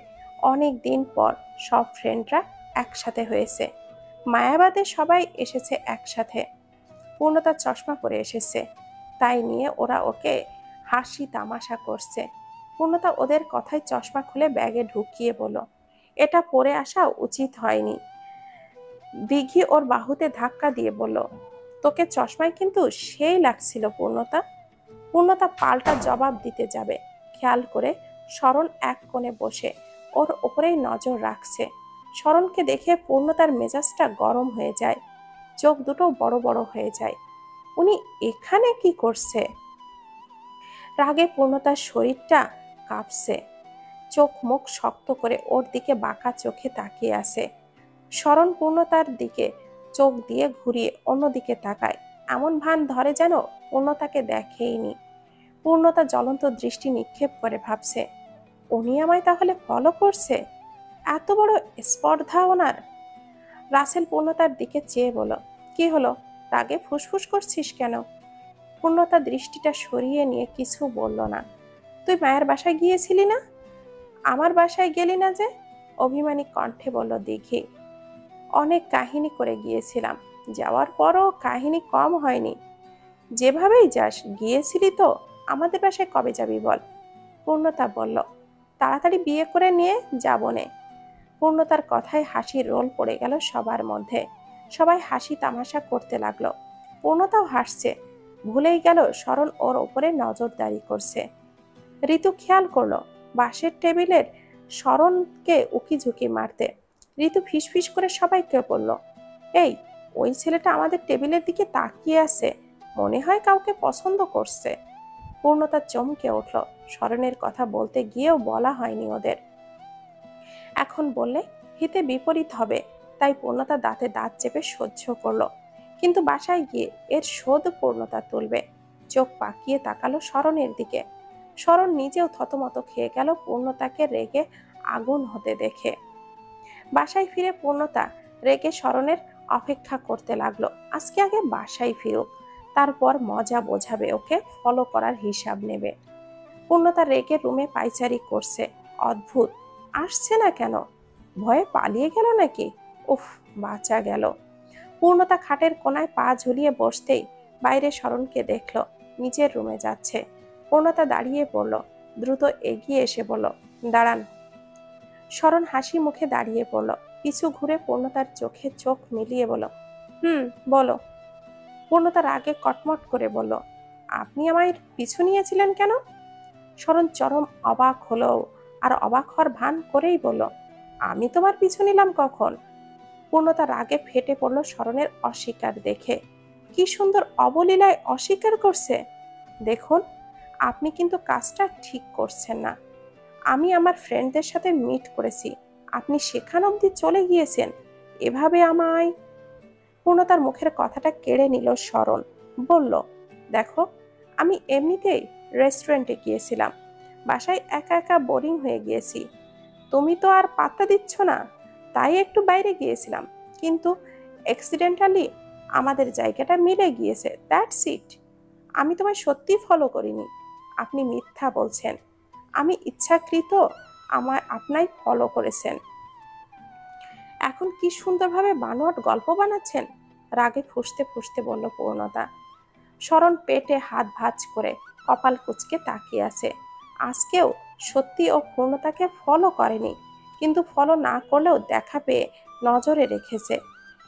অনেক দিন পর সব ফ্রেন্ডরা একসাথে হয়েছে। মায়াবাদে সবাই এসেছে একসাথে। পূর্ণতার চশমা পরে এসেছে, তাই নিয়ে ওরা ওকে হাসি তামাশা করছে। পূর্ণতা ওদের কথায় চশমা খুলে ব্যাগে ঢুকিয়ে বলল, এটা পরে আসা উচিত হয়নি। দিঘি ওর বাহুতে ধাক্কা দিয়ে বলল, তোকে চশমায় কিন্তু সেই লাগছিল পূর্ণতা। পূর্ণতা পাল্টা জবাব দিতে যাবে, খেয়াল করে শরণ এক কোণে বসে ওর ওপরেই নজর রাখছে। শরণকে দেখে পূর্ণতার মেজাজটা গরম হয়ে যায়, চোখ দুটো বড় বড় হয়ে যায়। উনি এখানে কি করছে? রাগে পূর্ণতার শরীরটা কাঁপছে। চোখ মুখ শক্ত করে ওর দিকে বাঁকা চোখে তাকিয়ে আছে। শরণ পূর্ণতার দিকে চোখ দিয়ে ঘুরিয়ে অন্যদিকে তাকায়, এমন ভান ধরে যেন পূর্ণতাকে দেখেইনি। পূর্ণতা জ্বলন্ত দৃষ্টি নিক্ষেপ করে ভাবছে, উনি আমায় তাহলে ফলো করছে? এত বড় স্পর্ধা ওনার। রাসেল পূর্ণতার দিকে চেয়ে বলল, কি হলো, রাগে ফুসফুস করছিস কেন? পূর্ণতা দৃষ্টিটা সরিয়ে নিয়ে কিছু বলল না। তুই মায়ের বাসায় গিয়েছিলি না? আমার বাসায় গেলি না যে? অভিমানী কণ্ঠে বলল দিঘি। অনেক কাহিনী করে গিয়েছিলাম, যাওয়ার পরও কাহিনী কম হয়নি। যেভাবেই যাস গিয়েছিলি তো, আমাদের বাসায় কবে যাবি বল? পূর্ণতা বলল, তাড়াতাড়ি বিয়ে করে নিয়ে যাবো নে। পূর্ণতার কথায় হাসির রোল পড়ে গেল সবার মধ্যে। সবাই হাসি তামাশা করতে লাগলো। পূর্ণতাও হাসছে, ভুলেই গেল শরণ ওর ওপরে নজরদারি করছে। ঋতু খেয়াল করলো বাসের টেবিলের শরণকে উকিঝুঁকি মারতে। ঋতু ফিসফিস করে সবাইকে বলল, এই, ওই ছেলেটা আমাদের টেবিলের দিকে তাকিয়ে আছে, মনে হয় কাউকে পছন্দ করছে। পূর্ণতা চমকে উঠল। শরণের কথা বলতে গিয়েও বলা হয়নি ওদের। এখন বললে হিতে বিপরীত হবে, তাই পূর্ণতা দাঁতে দাঁত চেপে সহ্য করলো। কিন্তু বাসায় গিয়ে এর শোধ পূর্ণতা তুলবে। চোখ পাকিয়ে তাকালো শরণের দিকে। শরণ নিজেও থতমত খেয়ে গেল পূর্ণতাকে রেগে আগুন হতে দেখে। বাসায় ফিরে পূর্ণতা রেগে শরণের অপেক্ষা করতে লাগলো। আজকে আগে বাসায় ফিরুক, তারপর মজা বোঝাবে ওকে, ফলো করার হিসাব নেবে। পূর্ণতা রেগে রুমে পায়চারি করছে। অদ্ভুত, আসছে না কেন? ভয়ে পালিয়ে গেল নাকি? উফ, বাঁচা গেল। পূর্ণতা খাটের কোনায় পা ঝুলিয়ে বসতেই বাইরে শরণকে দেখল নিজের রুমে যাচ্ছে। পূর্ণতা দাঁড়িয়ে পড়ল, দ্রুত এগিয়ে এসে বলল, দাঁড়ান। শরণ হাসি মুখে দাঁড়িয়ে পড়ল, পিছু ঘুরে পূর্ণতার চোখে চোখ মিলিয়ে বলল, বলো। পূর্ণতা রাগে কটমট করে বলল, আপনি আমায় পিছু নিয়েছিলেন কেন? শরণ চরম অবাক হলো, আর অবাক হওয়ার ভান করেই বলল, আমি তোমার পিছু নিলাম কখন? পূর্ণতা রাগে ফেটে পড়ল শরণের অস্বীকার দেখে। কি সুন্দর অবলীলায় অস্বীকার করছে। দেখুন, আপনি কিন্তু কাজটা ঠিক করছেন না। আমি আমার ফ্রেন্ডদের সাথে মিট করেছি, আপনি সেখান অবধি চলে গিয়েছেন এভাবে আমায়। পূর্ণতার মুখের কথাটা কেড়ে নিল শরণ। বলল, দেখো, আমি এমনিতেই রেস্টুরেন্টে গিয়েছিলাম, বাসায় একা একা বোরিং হয়ে গিয়েছি। তুমি তো আর পাত্তা দিচ্ছ না, তাই একটু বাইরে গিয়েছিলাম, কিন্তু অ্যাক্সিডেন্টালি আমাদের জায়গাটা মিলে গিয়েছে, দ্যাটস ইট। আমি তোমায় সত্যি ফলো করিনি, আপনি মিথ্যা বলছেন। আমি ইচ্ছাকৃত আপনাই ফলো করেছেন। এখন কি সুন্দরভাবে বানোয়াট গল্প বানাচ্ছেন, রাগে ফুঁসতে ফুঁসতে বলল পূর্ণতা। শরণ পেটে হাত ভাঁজ করে কপাল কুঁচকে তাকিয়ে আছে। আজকেও সত্যি ও পূর্ণতাকে ফলো করেনি, কিন্তু ফলো না করলেও দেখা পেয়ে নজরে রেখেছে।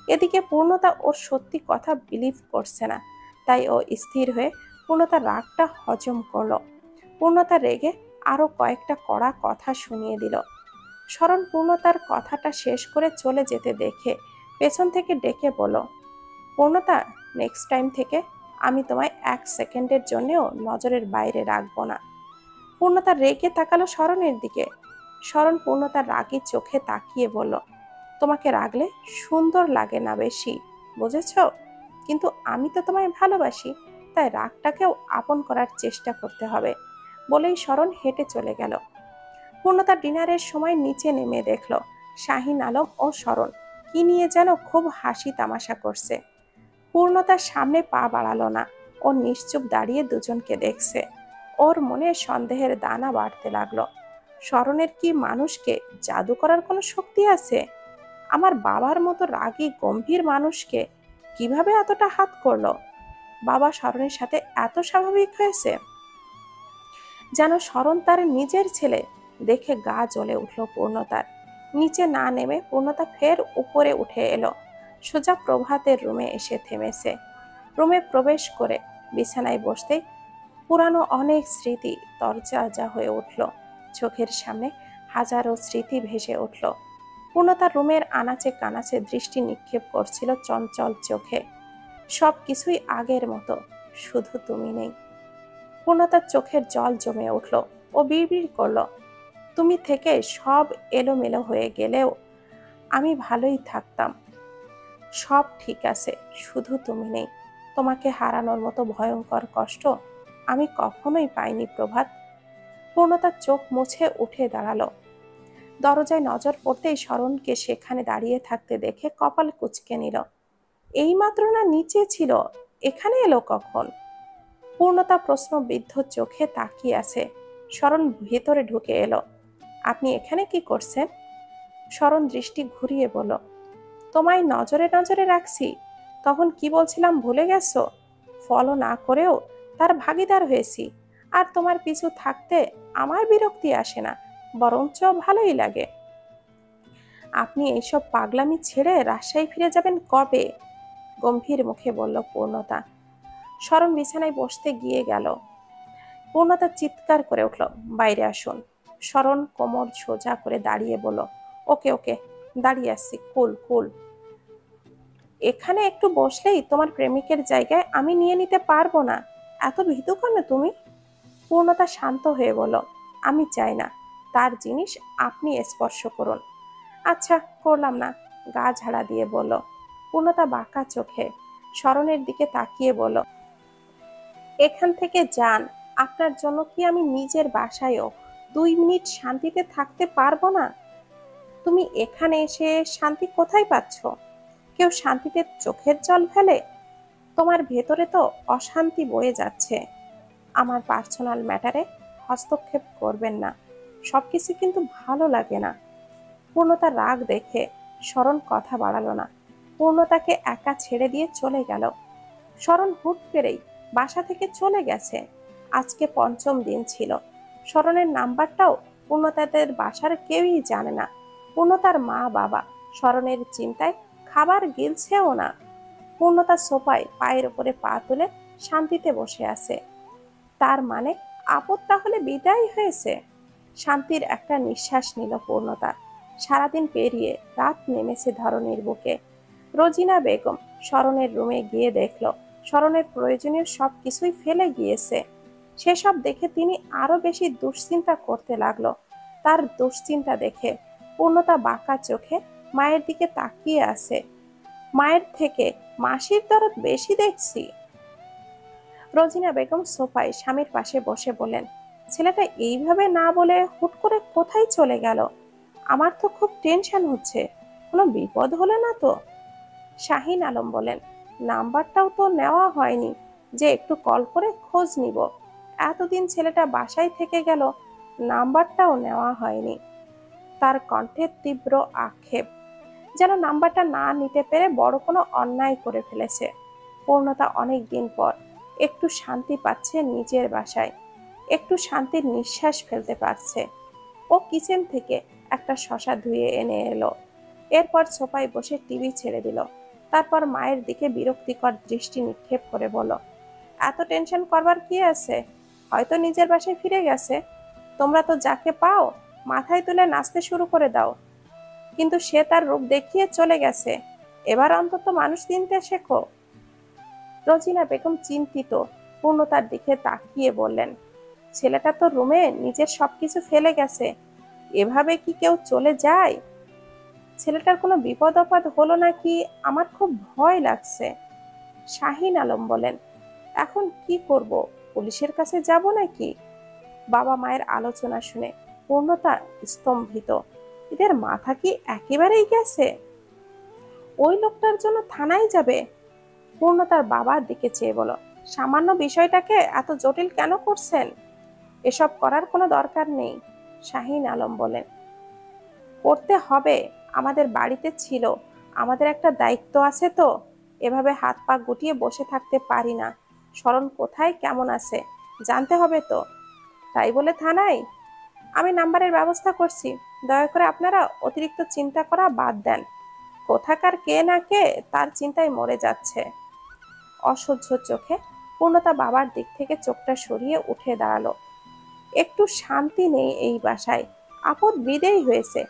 এদিকে পূর্ণতা ওর সত্যি কথা বিলিভ করছে না, তাই ও স্থির হয়ে পূর্ণতার রাগটা হজম করলো। পূর্ণতা রেগে আরো কয়েকটা কড়া কথা শুনিয়ে দিল। শরণ পূর্ণতার কথাটা শেষ করে চলে যেতে দেখে পেছন থেকে ডেকে বলল, পূর্ণতা, নেক্সট টাইম থেকে আমি তোমায় 1 সেকেন্ডের জন্যও নজরের বাইরে রাখবো না। পূর্ণতা রেগে তাকালো শরণের দিকে। শরণ পূর্ণতার রাগী চোখে তাকিয়ে বলল, তোমাকে রাগলে সুন্দর লাগে না বেশি, বুঝেছ? কিন্তু আমি তো তোমায় ভালোবাসি, তাই রাগটাকেও আপন করার চেষ্টা করতে হবে, বলেই শরণ হেঁটে চলে গেল। পূর্ণতা ডিনারের সময় নিচে নেমে দেখল শাহিন আলম ও শরণ কি নিয়ে যেন খুব হাসি তামাশা করছে। পূর্ণতার সামনে পা বাড়ালো না, ও নিশ্চুপ দাঁড়িয়ে দুজনকে দেখছে। ওর মনে সন্দেহের দানা বাড়তে লাগলো। শরণের কি মানুষকে জাদু করার কোনো শক্তি আছে? আমার বাবার মতো রাগী গম্ভীর মানুষকে কিভাবে এতটা হাত করলো? বাবা শরণের সাথে এত স্বাভাবিক হয়েছে যেন শরণ তার নিজের ছেলে। দেখে গা জ্বলে উঠল পূর্ণতার। নিচে না নেমে পূর্ণতা ফের উপরে উঠে এলো। সোজা প্রভাতের রুমে এসে থেমেছে। রুমে প্রবেশ করে বিছানায় বসতেই পুরানো অনেক স্মৃতি তরতাজা হয়ে উঠল। চোখের সামনে হাজারো স্মৃতি ভেসে উঠল। পূর্ণতার রুমের আনাচে কানাচে দৃষ্টি নিক্ষেপ করছিল চঞ্চল চোখে। সব কিছুই আগের মতো, শুধু তুমি নেই। পূর্ণতার চোখের জল জমে উঠল। ও বিড়বিড় করল, তুমি থেকে সব এলোমেলো হয়ে গেলেও আমি ভালোই থাকতাম। সব ঠিক আছে, শুধু তুমি নেই। তোমাকে হারানোর মতো ভয়ঙ্কর কষ্ট আমি কখনোই পাইনি প্রভাত। পূর্ণতার চোখ মুছে উঠে দাঁড়ালো। দরজায় নজর পড়তেই শরণকে সেখানে দাঁড়িয়ে থাকতে দেখে কপাল কুঁচকে নিল। এইমাত্র না নিচে ছিল, এখানে এলো কখন? পূর্ণতা প্রশ্নবিদ্ধ চোখে তাকিয়ে আছে। শরণ ভেতরে ঢুকে এলো। আপনি এখানে কি করছেন? শরণ দৃষ্টি ঘুরিয়ে বলল, তোমায় নজরে নজরে রাখছি। তখন কি বলছিলাম ভুলে গেছো? ফলো না করেও তার ভাগিদার হয়েছি। আর তোমার পিছু থাকতে আমার বিরক্তি আসে না, বরঞ্চ ভালোই লাগে। আপনি এইসব পাগলামি ছেড়ে রাজশাহী ফিরে যাবেন কবে? গম্ভীর মুখে বলল পূর্ণতা। শরণ বিছানায় বসতে গিয়ে গেল। পূর্ণতা চিৎকার করে উঠল, বাইরে আসুন। শরণ কোমর সোজা করে দাঁড়িয়ে বলল, ওকে ওকে, দাঁড়িয়ে আসছি, কুল কুল। এখানে একটু বসলেই তোমার প্রেমিকের জায়গায় আমি নিয়ে নিতে পারবো না। এত ভীতু কেন তুমি? পূর্ণতা শান্ত হয়ে বলল, আমি চাই না তার জিনিস আপনি স্পর্শ করুন। আচ্ছা, করলাম না, গা ঝাড়া দিয়ে বলল। পূর্ণতা বাঁকা চোখে শরণের দিকে তাকিয়ে বলল, এখান থেকে যান। আপনার জন্য কি আমি নিজের বাসায়ও 2 মিনিট শান্তিতে থাকতে পারবো না? তুমি এখানে এসে শান্তি কোথায় পাচ্ছ? কেউ শান্তিতে চোখের জল ফেলে? তোমার ভেতরে তো অশান্তি বয়ে যাচ্ছে। আমার পার্সোনাল ম্যাটারে হস্তক্ষেপ করবেন না। সবকিছু কিন্তু ভালো লাগে না। পূর্ণতার রাগ দেখে শরণ কথা বাড়ালো না। পূর্ণতাকে একা ছেড়ে দিয়ে চলে গেল। শরণ হুট করেই বাসা থেকে চলে গেছে। আজকে পঞ্চম দিন ছিল। শরণের নাম্বারটাও পূর্ণতাদের বাসার কেউই জানে না। পূর্ণতার মা বাবা শরণের চিন্তায় খাবার গিলছেও না। পূর্ণতা সোফায় পায়ের উপরে পা তুলে শান্তিতে বসে আছে। তার মানে আপদ তাহলে বিদায় হয়েছে। শান্তির একটা নিঃশ্বাস নিল পূর্ণতা। সারাদিন পেরিয়ে রাত নেমেছে ধরণীর বুকে। রোজিনা বেগম শরণের রুমে গিয়ে দেখল শরণের প্রয়োজনীয় সবকিছুই ফেলে গিয়েছে। সেসব দেখে তিনি আরো বেশি দুশ্চিন্তা করতে লাগলো। তার দুশ্চিন্তা দেখে পূর্ণতা বাঁকা চোখে মায়ের দিকে তাকিয়ে আছে। মায়ের থেকে মাসির দরদ বেশি দেখছি। রোজিনা বেগম সোফায় স্বামীর পাশে বসে বলেন, ছেলেটা এইভাবে না বলে হুট করে কোথায় চলে গেল? আমার তো খুব টেনশন হচ্ছে। কোনো বিপদ হলো না তো? শাহিন আলম বলেন, নাম্বারটাও তো নেওয়া হয়নি যে একটু কল করে খোঁজ নিব। এতদিন ছেলেটা বাসায় থেকে গেল, নাম্বারটাও নেওয়া হয়নি। তার কণ্ঠে তীব্র আক্ষেপ। যেন নাম্বারটা না নিতে পেরে বড় কোনো অন্যায় করে ফেলেছে। পূর্ণতা অনেক দিন পর একটু শান্তি পাচ্ছে নিজের বাসায়, একটু শান্তির নিঃশ্বাস ফেলতে পারছে। ও কিচেন থেকে একটা শসা ধুয়ে এনে এলো, এরপর সোফায় বসে টিভি ছেড়ে দিল। তারপর মায়ের দিকে বিরক্তিকর দৃষ্টি নিক্ষেপ করে বলল, এত টেনশন করবার কি আছে? হয়তো নিজের বাসায় ফিরে গেছে। তোমরা তো যাকে পাও মাথায় তুলে নাচতে শুরু করে দাও, কিন্তু সে তার রূপ দেখিয়ে চলে গেছে। এবার অন্তত মানুষ চিনতে শেখো। রোজিনা বেগম চিন্তিত পূর্ণতার দিকে তাকিয়ে বললেন, ছেলেটা তো রুমে নিজের সবকিছু ফেলে গেছে, এভাবে কি কেউ চলে যায়? ছেলেটার কোনো বিপদ আপদ হলো নাকি? আমার খুব ভয় লাগছে। শাহিন আলম বলেন, এখন কি করব? পুলিশের কাছে যাব নাকি? বাবা মায়ের আলোচনা শুনে পূর্ণতা স্তম্ভিত। এদের মাথা কি একেবারেই গেছে? ওই লোকটার জন্য থানায় যাবে? পূর্ণতার বাবার দিকে চেয়ে বলো, সামান্য বিষয়টাকে এত জটিল কেন করছেন? এসব করার কোনো দরকার নেই। শাহিন আলম বলেন, করতে হবে, আমাদের বাড়িতে ছিল, আমাদের একটা দায়িত্ব আছে তো। এভাবে হাত পা গুটিয়ে বসে থাকতে পারি না। শরণ কোথায় কেমন আছে জানতে হবে তো। তাই বলে থানায়? আমি নাম্বারের ব্যবস্থা করছি, দয়া করে আপনারা অতিরিক্ত চিন্তা করা বাদ দেন। কোথাকার কে না কে তার চিন্তায় মরে যাচ্ছে। অসহ্য চোখে পূর্ণতা বাবার দিক থেকে চোখটা সরিয়ে উঠে দাঁড়ালো। একটু শান্তি নেই এই বাসায়। আপদ বিদেয় হয়েছে,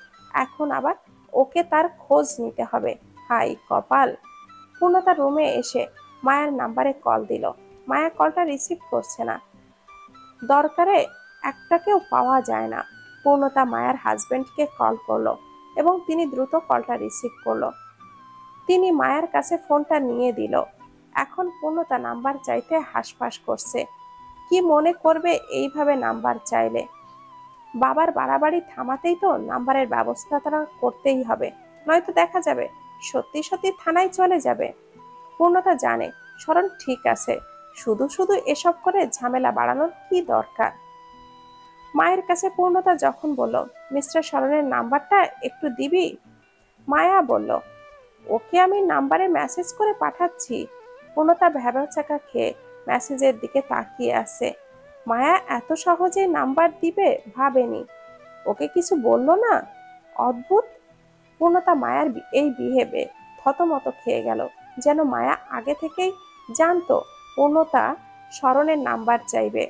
এখন আবার ওকে তার খোঁজ নিতে হবে। হাই কপাল। পূর্ণতা রুমে এসে মায়ের নাম্বারে কল দিল। মায়া কলটা রিসিভ করছে না। দরকারে একটাকেও পাওয়া যায় না। পূর্ণতা মায়ার হাজবেন্ডকে কল করলো এবং তিনি দ্রুত কলটা রিসিভ করলো। তিনি মায়ের কাছে ফোনটা নিয়ে দিল। এখন পূর্ণতা নাম্বার চাইতে হাঁসফাঁস করছে। কি মনে করবে এইভাবে নাম্বার চাইলে? বাবার বাড়াবাড়ি থামাতেই তো নাম্বারের ব্যবস্থা তারা করতেই হবে, নয়তো দেখা যাবে সত্যি সত্যি থানায় চলে যাবে। পূর্ণতা জানে শরণ ঠিক আছে, শুধু শুধু এসব করে ঝামেলা বাড়ানোর কি দরকার। মায়ের কাছে পূর্ণতা যখন বলল, মিস্টার শরণের নাম্বারটা একটু দিবি? মায়া বলল, ওকে আমি নাম্বারে মেসেজ করে পাঠাচ্ছি। পূর্ণতা ভ্যাবাচ্যাকা খেয়ে মেসেজের দিকে তাকিয়ে আছে। মায়া এত সহজেই নাম্বার দিবে ভাবেনি। ওকে কিছু বলল না? অদ্ভুত। পূর্ণতা মায়ার এই বিহেভে থতমত খেয়ে গেল, যেন মায়া আগে থেকেই জানতো পূর্ণতা শরণের নাম্বার চাইবে।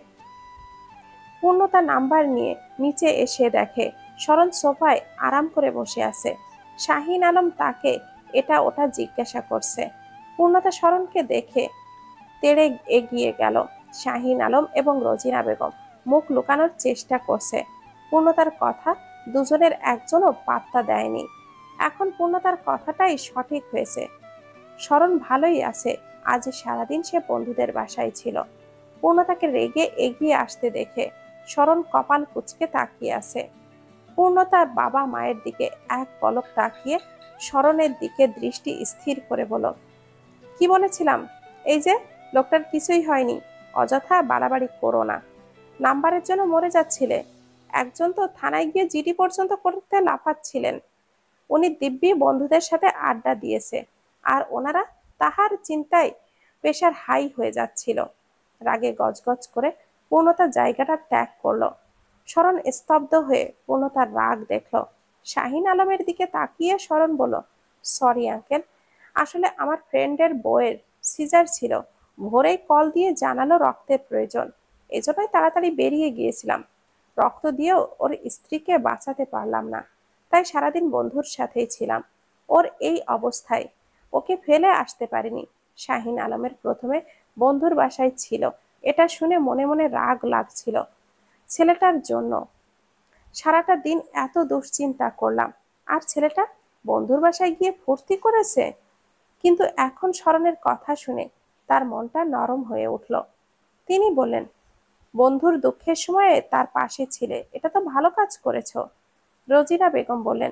পূর্ণতা নাম্বার নিয়ে নিচে এসে দেখে শরণ সোফায় আরাম করে বসে আছে। শাহিন আলম তাকে এটা ওটা জিজ্ঞাসা করছে। পূর্ণতা শরণকে দেখে তেড়ে এগিয়ে গেল। শাহিন আলম এবং রোজিনা বেগম মুখ লুকানোর চেষ্টা করছে। পূর্ণতার কথা দুজনের একজনও পাত্তা দেয়নি। এখন পূর্ণতার কথাটাই সঠিক হয়েছে। শরণ ভালোই আছে, আজ সারাদিন সে বন্ধুদের বাসায় ছিল। পূর্ণতাকে রেগে এগিয়ে আসতে দেখে শরণ কপাল কুঁচকে তাকিয়ে আছে। পূর্ণতার বাবা মায়ের দিকে এক পলক তাকিয়ে শরণের দিকে দৃষ্টি স্থির করে বলল, কি বলেছিলাম? এই যে, লোকটার কিছুই হয়নি, অযথা বাড়াবাড়ি করো না। নাম্বারের জন্য মরে যাচ্ছিলে। একজন তো থানায় গিয়ে জিডি পর্যন্ত করতে লাফাচ্ছিলেন। উনি দিব্যি বন্ধুদের সাথে আড্ডা দিয়েছে, আর ওনারা তাহার চিন্তায় প্রেশার হাই হয়ে যাচ্ছিল। রাগে গজগজ করে পূর্ণতা জায়গাটা ত্যাগ করলো। শরণ স্তব্ধ হয়ে পূর্ণতার রাগ দেখলো। শাহিন আলমের দিকে তাকিয়ে শরণ বলল, সরি আঙ্কেল, আসলে আমার ফ্রেন্ডের বউয়ের সিজার ছিল, ভোরেই কল দিয়ে জানালো রক্তের প্রয়োজন, এজন্যই তাড়াতাড়ি বেরিয়ে গিয়েছিলাম। রক্ত দিয়েও ওর স্ত্রীকে বাঁচাতে পারলাম না, তাই সারাদিন বন্ধুর সাথেই ছিলাম। ওর এই অবস্থায় ওকে ফেলে আসতে পারিনি। শাহিন আলমের প্রথমে বন্ধুর বাসায় ছিল, এটা শুনে মনে মনে রাগ লাগছিল ছেলেটার জন্য। সারাটা দিন এত দুশ্চিন্তা করলাম, আর ছেলেটা বন্ধুর বাসায় গিয়ে ফুর্তি করেছে। কিন্তু এখন শরণের কথা শুনে তার মনটা নরম হয়ে উঠল। তিনি বললেন, বন্ধুর দুঃখের সময়ে তার পাশে ছিলে, এটা তো ভালো কাজ করেছো। রোজিনা বেগম বললেন,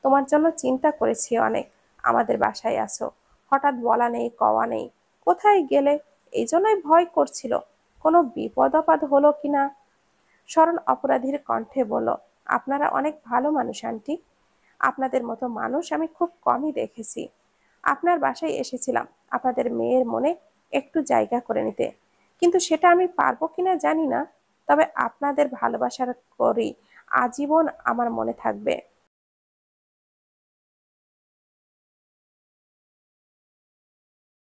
তোমার জন্য চিন্তা করেছি অনেক, আমাদের বাসায় আসো, হঠাৎ বলা নেই কওয়া নেই, কোথায় গেলে, এই জন্যই ভয় করছিল কোনো বিপদ আপদ হলো কিনা। শরণ অপরাধীর কণ্ঠে বলল, আপনারা অনেক ভালো মানুষ আন্টি, আপনাদের মতো মানুষ আমি খুব কমই দেখেছি। আপনার বাসায় এসেছিলাম আপনাদের মেয়ের মনে একটু জায়গা করে নিতে, কিন্তু সেটা আমি পারবো কিনা জানি না। তবে আপনাদের ভালোবাসার করি আজীবন আমার মনে থাকবে।